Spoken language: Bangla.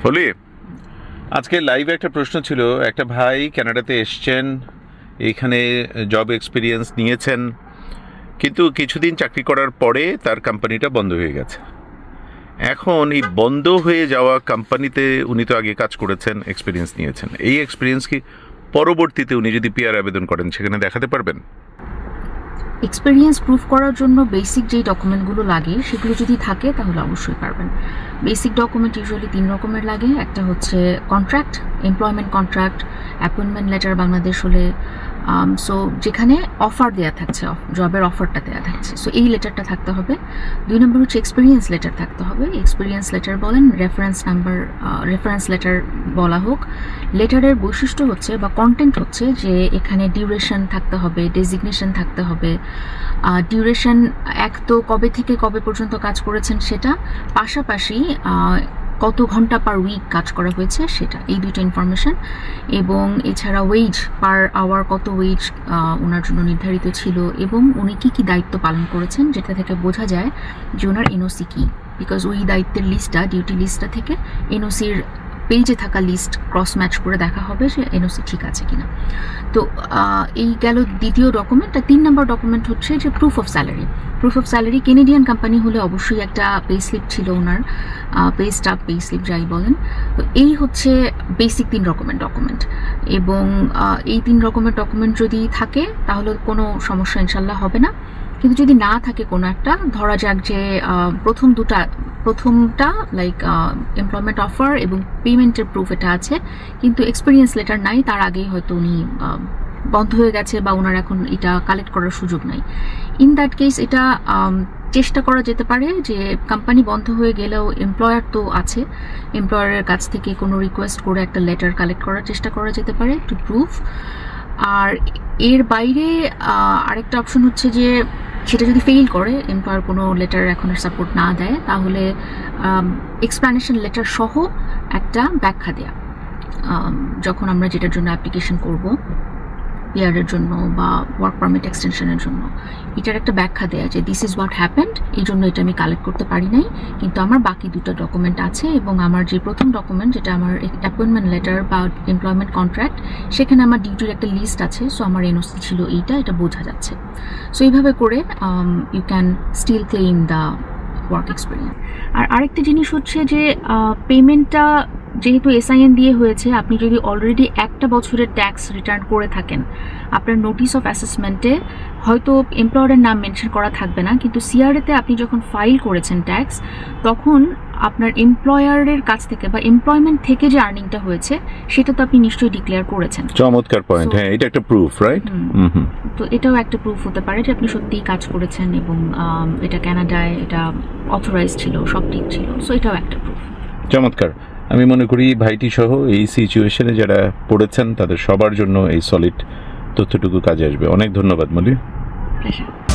বলি, আজকে লাইভে একটা প্রশ্ন ছিল। একটা ভাই কানাডাতে এসছেন, এইখানে জব এক্সপিরিয়েন্স নিয়েছেন, কিন্তু কিছুদিন চাকরি করার পরে তার কোম্পানিটা বন্ধ হয়ে গেছে। এখন এই বন্ধ হয়ে যাওয়া কোম্পানিতে উনি তো আগে কাজ করেছেন, এক্সপিরিয়েন্স নিয়েছেন, এই এক্সপিরিয়েন্স কি পরবর্তীতে উনি যদি পিআর আবেদন করেন সেখানে দেখাতে পারবেন? এক্সপিরিয়েন্স প্রুফ করার জন্য বেসিক যেই ডকুমেন্টগুলো লাগে সেগুলো যদি থাকে তাহলে অবশ্যই পারবেন। বেসিক ডকুমেন্ট ইউজুয়ালি 3 রকমের লাগে। একটা হচ্ছে contract, employment contract, appointment letter Bangladesh হলে, সো যেখানে অফার দেওয়া থাকছে, জবের অফারটা দেওয়া থাকছে, সো এই লেটারটা থাকতে হবে। 2 নম্বর হচ্ছে এক্সপিরিয়েন্স লেটার থাকতে হবে। এক্সপিরিয়েন্স লেটার বলেন, রেফারেন্স নাম্বার, রেফারেন্স লেটার বলা হোক। লেটারের বৈশিষ্ট্য হচ্ছে বা কন্টেন্ট হচ্ছে যে এখানে ডিউরেশন থাকতে হবে, ডেজিগনেশন থাকতে হবে। ডিউরেশন এক তো কবে থেকে কবে পর্যন্ত কাজ করেছেন সেটা, পাশাপাশি কত ঘন্টা পার উইক কাজ করা হয়েছে সেটা, এই দুটো ইনফরমেশন। এবং এছাড়া ওয়েজ পার আওয়ার কত ওয়েজ ওনার জন্য নির্ধারিত ছিল, এবং উনি কী কী দায়িত্ব পালন করেছেন যেটা থেকে বোঝা যায় যে ওনার এনওসি কী। বিকজ ওই দায়িত্বের লিস্টটা, ডিউটি লিস্টটা থেকে এনওসির পেজে থাকা লিস্ট ক্রস ম্যাচ করে দেখা হবে যে এনওসি ঠিক আছে কিনা। তো এই গেল দ্বিতীয় ডকুমেন্ট। আর 3 নম্বর ডকুমেন্ট হচ্ছে যে proof of salary. Proof of salary Canadian company হলে অবশ্যই একটা পে স্লিপ ছিল ওনার, পে স্টাফ, পে স্লিপ যাই বলেন। তো এই হচ্ছে বেসিক 3 রকমের ডকুমেন্ট। এবং এই 3 রকমের ডকুমেন্ট যদি থাকে তাহলে কোনো সমস্যা ইনশাল্লাহ হবে না। কিন্তু যদি না থাকে কোনো একটা, ধরা যাক যে প্রথমটা লাইক এমপ্লয়মেন্ট অফার এবং পেমেন্টের প্রুফ এটা আছে, কিন্তু এক্সপিরিয়েন্স লেটার নাই, তার আগেই হয়তো উনি বন্ধ হয়ে গেছে বা ওনার এখন এটা কালেক্ট করার সুযোগ নাই। ইন দ্যাট কেস এটা চেষ্টা করা যেতে পারে যে কোম্পানি বন্ধ হয়ে গেলেও এমপ্লয়ার তো আছে, এমপ্লয়ারের কাছ থেকে কোনো রিকোয়েস্ট করে একটা লেটার কালেক্ট করার চেষ্টা করা যেতে পারে টু প্রুফ। আর এর বাইরে আরেকটা অপশন হচ্ছে যে সেটা যদি ফেইল করে, এমপ্লয়ার কোনো লেটার এখন সাপোর্ট না দেয়, তাহলে এক্সপ্লানেশন লেটার সহ একটা ব্যাখ্যা দেয়া, যখন আমরা যেটার জন্য অ্যাপ্লিকেশন করব, পিআরের জন্য বা ওয়ার্ক পারমিট এক্সটেনশনের জন্য, এটার একটা ব্যাখ্যা দেয়া যে দিস ইজ হোয়াট হ্যাপেন্ড, এই জন্য এটা আমি কালেক্ট করতে পারি নাই, কিন্তু আমার বাকি 2টা ডকুমেন্ট আছে, এবং আমার যে প্রথম ডকুমেন্ট যেটা আমার অ্যাপয়েন্টমেন্ট লেটার বা এমপ্লয়মেন্ট কন্ট্রাক্ট, সেখানে আমার ডিউটির একটা লিস্ট আছে, সো আমার এনওসি ছিল এটা বোঝা যাচ্ছে। সো এইভাবে করে you can still claim the work experience. আর আরেকটা জিনিস হচ্ছে যে পেমেন্টটা যেহেতু এসআইএন দিয়ে হয়েছে, আপনি যদি অলরেডি 1 বছরের ট্যাক্স রিটার্ন করে থাকেন, আপনার নোটিস অফ অ্যাসেসমেন্টে হয়তো এমপ্লয়ারের নাম মেনশন করা থাকবে না, কিন্তু সিআরএতে আপনি যখন ফাইল করেছেন ট্যাক্স, তখন আপনার এমপ্লয়ারের কাছ থেকে বা এমপ্লয়মেন্ট থেকে যে আর্নিংটা হয়েছে সেটা তো আপনি নিশ্চয়ই ডিক্লেয়ার করেছেন। চমৎকার পয়েন্ট। হ্যাঁ, এটা একটা প্রুফ, রাইট? তো এটাও একটা প্রুফ হতে পারে যে আপনি সত্যিই কাজ করেছেন এবং এটা কানাডায় এটা অথরাইজ ছিল, সব ঠিক ছিল, সো এটাও একটা প্রুফ। চমৎকার। আমি মনে করি ভাইটি সহ এই সিচুয়েশনে যারা পড়েছেন তাদের সবার জন্য এই সলিড তথ্যটুকু কাজে আসবে। অনেক ধন্যবাদ মলি। প্লেজার।